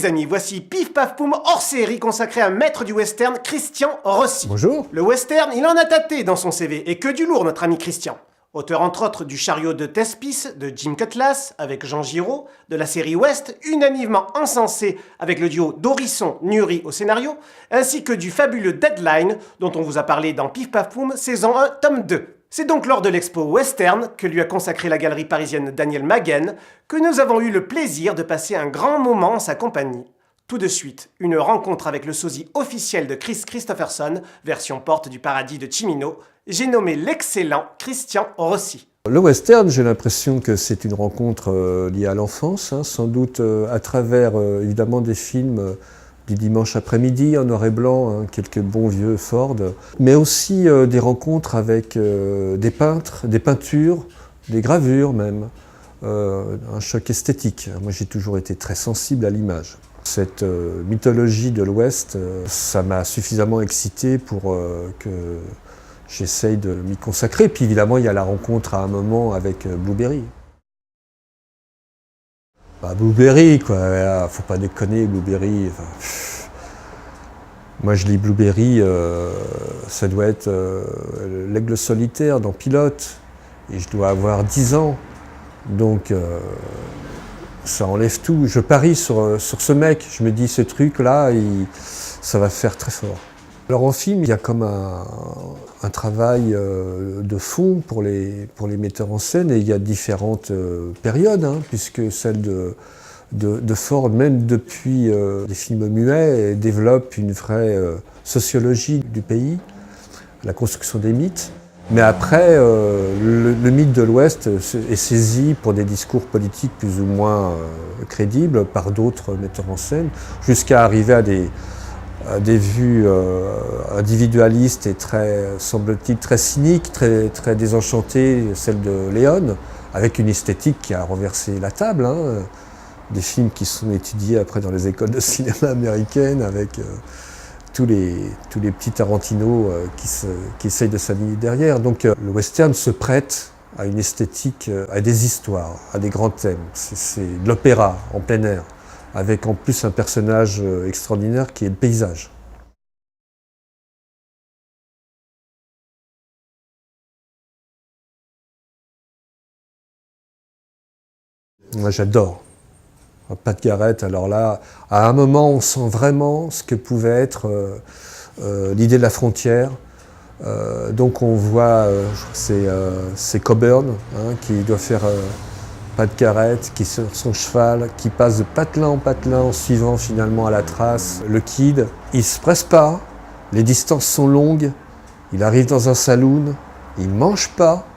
les amis, voici Pif Paf Poum hors série consacré à un maître du western, Christian Rossi. Bonjour. Le western, il en a tâté dans son CV, et que du lourd notre ami Christian. Auteur entre autres du Chariot de Thespis, de Jim Cutlass, avec Jean Giraud, de la série West, unanimement encensée avec le duo Dorisson-Nury au scénario, ainsi que du fabuleux Deadline, dont on vous a parlé dans Pif Paf Poum, saison 1, tome 2. C'est donc lors de l'expo Western, que lui a consacré la galerie parisienne Daniel Maguen, que nous avons eu le plaisir de passer un grand moment en sa compagnie. Tout de suite, une rencontre avec le sosie officiel de Kris Kristofferson, version Porte du Paradis de Cimino. J'ai nommé l'excellent Christian Rossi. Le western, j'ai l'impression que c'est une rencontre liée à l'enfance, sans doute à travers évidemment des films du dimanche après-midi en noir et blanc, quelques bons vieux Ford, mais aussi des rencontres avec des peintres, des peintures, des gravures même, un choc esthétique. Moi j'ai toujours été très sensible à l'image. Cette mythologie de l'Ouest, ça m'a suffisamment excité pour que j'essaye de m'y consacrer. Puis évidemment, il y a la rencontre à un moment avec Blueberry. Blueberry, quoi. Faut pas déconner, Blueberry. Enfin, moi, je lis Blueberry, ça doit être l'aigle solitaire dans Pilote. Et je dois avoir 10 ans. Donc, ça enlève tout. Je parie sur ce mec. Je me dis, ce truc-là, ça va faire très fort. Alors en film, il y a comme un travail de fond pour les metteurs en scène, et il y a différentes périodes, puisque celle de Ford, même depuis les films muets, développe une vraie sociologie du pays, la construction des mythes. Mais après, le mythe de l'Ouest est saisi pour des discours politiques plus ou moins crédibles par d'autres metteurs en scène, jusqu'à arriver à des vues individualistes et très, semble-t-il, très cyniques, très désenchantées, celle de Léon, avec une esthétique qui a renversé la table. Des films qui sont étudiés après dans les écoles de cinéma américaines, avec tous les petits Tarantino qui essayent de s'aligner derrière. Donc le western se prête à une esthétique, à des histoires, à des grands thèmes. C'est de l'opéra en plein air, avec en plus un personnage extraordinaire qui est le paysage. Moi j'adore. Pat Garrett, alors là, à un moment on sent vraiment ce que pouvait être l'idée de la frontière. Donc on voit, c'est Coburn qui doit faire Pat Garrett, qui est sur son cheval, qui passe de patelin en patelin en suivant finalement à la trace le Kid. Il ne se presse pas, les distances sont longues, il arrive dans un saloon, il ne mange pas,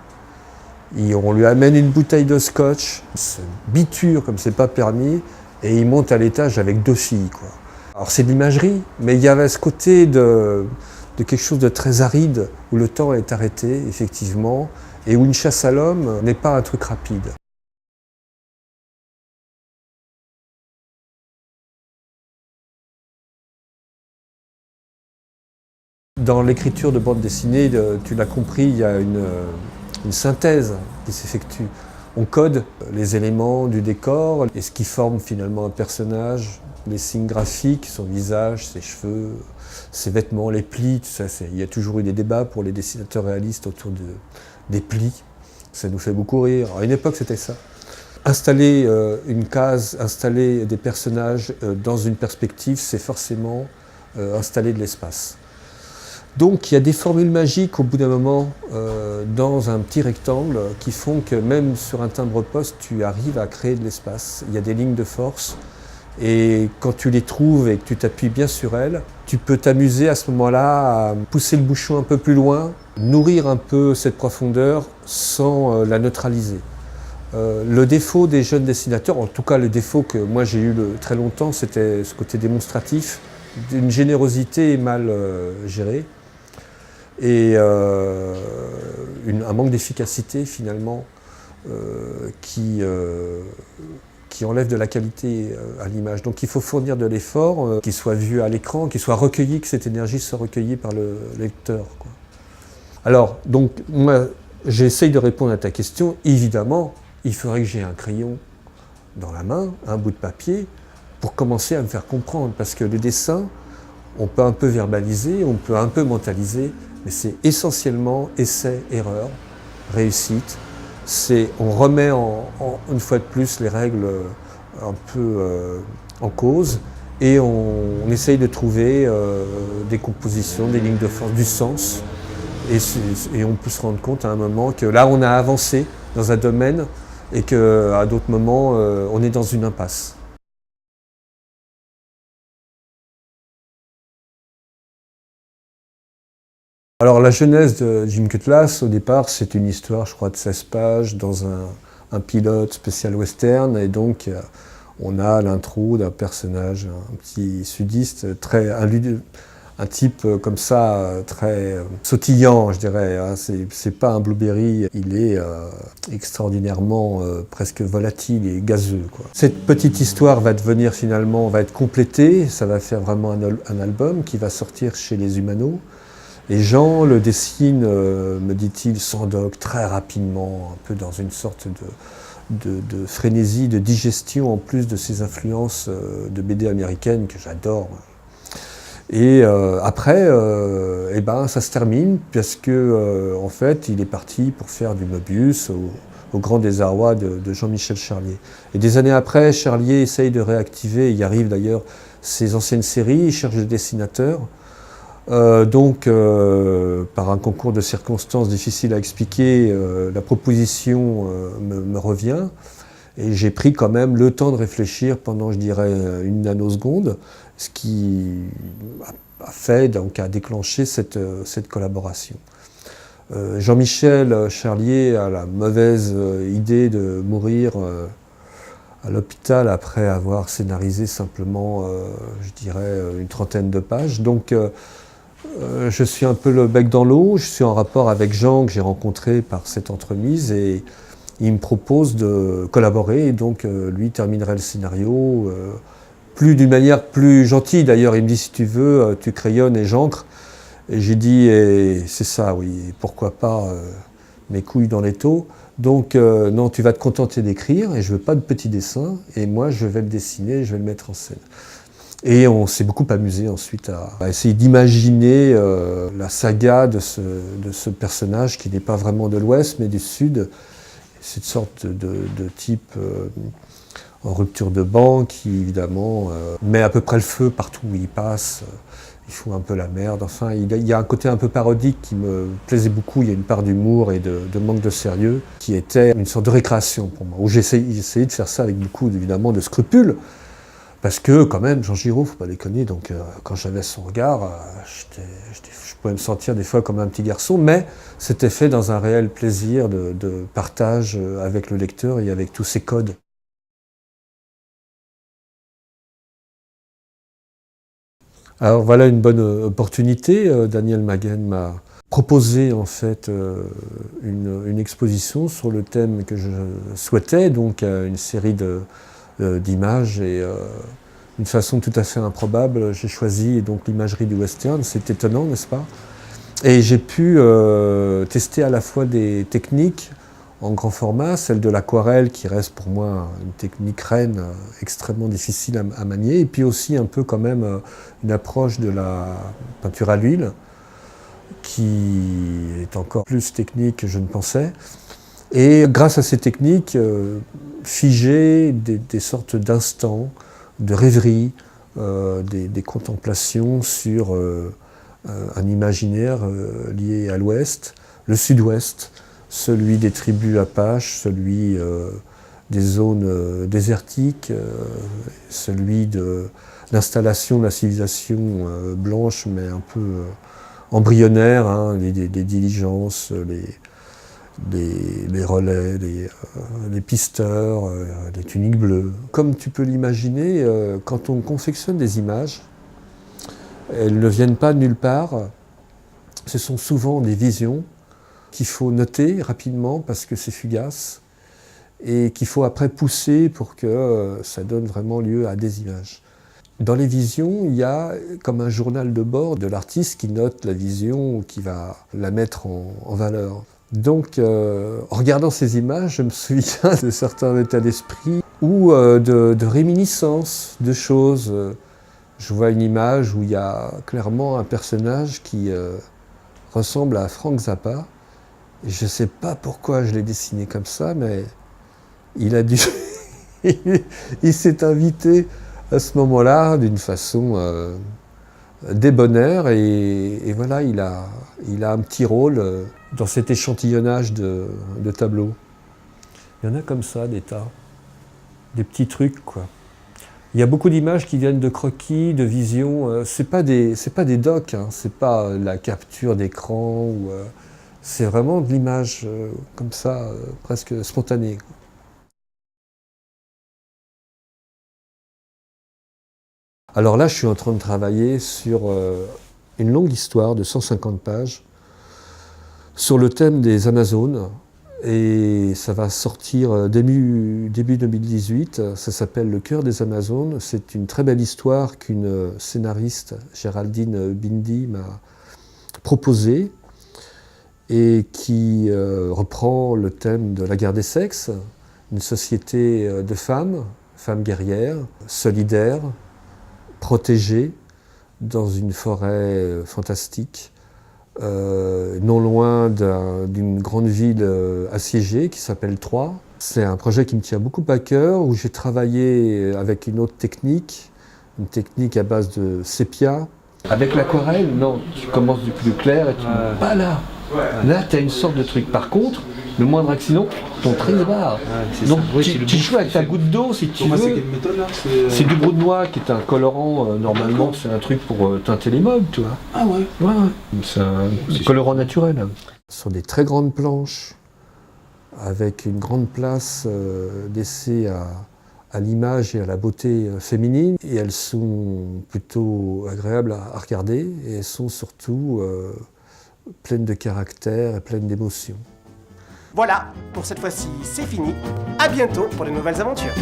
on lui amène une bouteille de scotch, il se biture comme c'est pas permis, et il monte à l'étage avec 2 filles, quoi. Alors c'est de l'imagerie, mais il y avait ce côté de quelque chose de très aride, où le temps est arrêté, effectivement, et où une chasse à l'homme n'est pas un truc rapide. Dans l'écriture de bande dessinée, tu l'as compris, il y a une synthèse qui s'effectue. On code les éléments du décor et ce qui forme finalement un personnage, les signes graphiques, son visage, ses cheveux, ses vêtements, les plis, tout ça. Il y a toujours eu des débats pour les dessinateurs réalistes autour des plis. Ça nous fait beaucoup rire. À une époque, c'était ça. Installer une case, installer des personnages dans une perspective, c'est forcément installer de l'espace. Donc il y a des formules magiques au bout d'un moment dans un petit rectangle qui font que même sur un timbre-poste, tu arrives à créer de l'espace. Il y a des lignes de force et quand tu les trouves et que tu t'appuies bien sur elles, tu peux t'amuser à ce moment-là à pousser le bouchon un peu plus loin, nourrir un peu cette profondeur sans la neutraliser. Le défaut des jeunes dessinateurs, en tout cas le défaut que moi j'ai eu très longtemps, c'était ce côté démonstratif, d'une générosité mal gérée. Et un manque d'efficacité finalement qui enlève de la qualité à l'image. Donc il faut fournir de l'effort, qu'il soit vu à l'écran, qu'il soit recueilli, que cette énergie soit recueillie par le lecteur, quoi. Alors, donc moi j'essaye de répondre à ta question. Évidemment, il faudrait que j'ai un crayon dans la main, un bout de papier, pour commencer à me faire comprendre. Parce que le dessin, on peut un peu verbaliser, on peut un peu mentaliser, mais c'est essentiellement essai, erreur, réussite. On remet une fois de plus les règles un peu en cause et on essaye de trouver des compositions, des lignes de force, du sens. Et on peut se rendre compte à un moment que là on a avancé dans un domaine et qu'à d'autres moments on est dans une impasse. Alors la genèse de Jim Cutlass, au départ, c'est une histoire, je crois, de 16 pages dans un pilote spécial western. Et donc, on a l'intro d'un personnage, un petit sudiste, un type comme ça, très sautillant, je dirais. Hein. C'est pas un blueberry, il est extraordinairement presque volatile et gazeux, quoi. Cette petite histoire va devenir finalement, va être complétée, ça va faire vraiment un album qui va sortir chez les Humano. Et Jean le dessine, me dit-il, sans doc, très rapidement, un peu dans une sorte de frénésie, de digestion, en plus de ses influences de BD américaines que j'adore. Et après, eh ben, ça se termine, parce que, en fait, il est parti pour faire du Mobius au grand désarroi de Jean-Michel Charlier. Et des années après, Charlier essaye de réactiver, il y arrive d'ailleurs, ses anciennes séries, il cherche des dessinateurs. Donc, par un concours de circonstances difficiles à expliquer, la proposition me revient et j'ai pris quand même le temps de réfléchir pendant, je dirais, une nanoseconde, ce qui a fait, donc, a déclenché cette collaboration. Jean-Michel Charlier a la mauvaise idée de mourir à l'hôpital après avoir scénarisé simplement, je dirais, une trentaine de pages. Donc, je suis un peu le bec dans l'eau, je suis en rapport avec Jean que j'ai rencontré par cette entremise et il me propose de collaborer et donc lui terminerait le scénario d'une manière plus gentille d'ailleurs. Il me dit si tu veux, tu crayonnes et j'encre. Et j'ai dit c'est ça oui, pourquoi pas mes couilles dans l'étau. Donc non, tu vas te contenter d'écrire et je veux pas de petits dessins et moi je vais le dessiner, je vais le mettre en scène. Et on s'est beaucoup amusé ensuite à essayer d'imaginer la saga de ce personnage qui n'est pas vraiment de l'Ouest mais du Sud. Cette sorte de type en rupture de banc qui évidemment met à peu près le feu partout où il passe. Il fout un peu la merde. Enfin, il y a un côté un peu parodique qui me plaisait beaucoup. Il y a une part d'humour et de manque de sérieux qui était une sorte de récréation pour moi. Où j'ai essayé de faire ça avec beaucoup évidemment de scrupules. Parce que quand même, Jean Giraud, faut pas déconner, donc quand j'avais son regard, je pouvais me sentir des fois comme un petit garçon, mais c'était fait dans un réel plaisir de partage avec le lecteur et avec tous ses codes. Alors voilà une bonne opportunité. Daniel Maguen m'a proposé en fait une exposition sur le thème que je souhaitais, donc une série d'images et d'une façon tout à fait improbable, j'ai choisi donc l'imagerie du western. C'est étonnant, n'est-ce pas? Et j'ai pu tester à la fois des techniques en grand format, celle de l'aquarelle qui reste pour moi une technique reine extrêmement difficile à manier, et puis aussi un peu quand même une approche de la peinture à l'huile qui est encore plus technique que je ne pensais. Et grâce à ces techniques, figer des sortes d'instants, de rêverie, des contemplations sur un imaginaire lié à l'Ouest, le Sud-Ouest, celui des tribus Apaches, celui des zones désertiques, celui de l'installation de la civilisation blanche, mais un peu embryonnaire, hein, les diligences, les relais, les pisteurs, les tuniques bleues. Comme tu peux l'imaginer, quand on confectionne des images, elles ne viennent pas de nulle part. Ce sont souvent des visions qu'il faut noter rapidement parce que c'est fugace et qu'il faut après pousser pour que ça donne vraiment lieu à des images. Dans les visions, il y a comme un journal de bord de l'artiste qui note la vision ou qui va la mettre en valeur. Donc, en regardant ces images, je me souviens de certains états d'esprit ou de réminiscences de choses. Je vois une image où il y a clairement un personnage qui ressemble à Frank Zappa. Et je ne sais pas pourquoi je l'ai dessiné comme ça, mais il a dû... il s'est invité à ce moment-là d'une façon débonnaire et voilà, il a un petit rôle dans cet échantillonnage de tableaux. Il y en a comme ça, des tas, des petits trucs, quoi. Il y a beaucoup d'images qui viennent de croquis, de visions. C'est pas des docs, hein, c'est pas la capture d'écran. C'est vraiment de l'image comme ça, presque spontanée. Alors là, je suis en train de travailler sur une longue histoire de 150 pages sur le thème des Amazones. Et ça va sortir début 2018. Ça s'appelle Le cœur des Amazones. C'est une très belle histoire qu'une scénariste, Géraldine Bindi, m'a proposée et qui reprend le thème de la guerre des sexes, une société de femmes guerrières, solidaires, protégées dans une forêt fantastique. Non loin d'une grande ville assiégée qui s'appelle Troyes. C'est un projet qui me tient beaucoup à cœur, où j'ai travaillé avec une autre technique, une technique à base de sépia. Avec l'aquarelle, non, tu commences du plus clair et tu ne pas là. Là, tu as une sorte de truc. Par contre, le moindre accident, ton trait se barre. Donc tu joues avec ta goutte d'eau si tu veux. C'est quelle méthode là? C'est du brou de noix qui est un colorant, normalement c'est un truc pour teinter les meubles, tu vois. Ah ouais. Ouais. C'est un colorant naturel. Sur des très grandes planches, avec une grande place laissée à l'image et à la beauté féminine. Et elles sont plutôt agréables à regarder et elles sont surtout pleines de caractère et pleines d'émotions. Voilà, pour cette fois-ci, c'est fini. À bientôt pour de nouvelles aventures.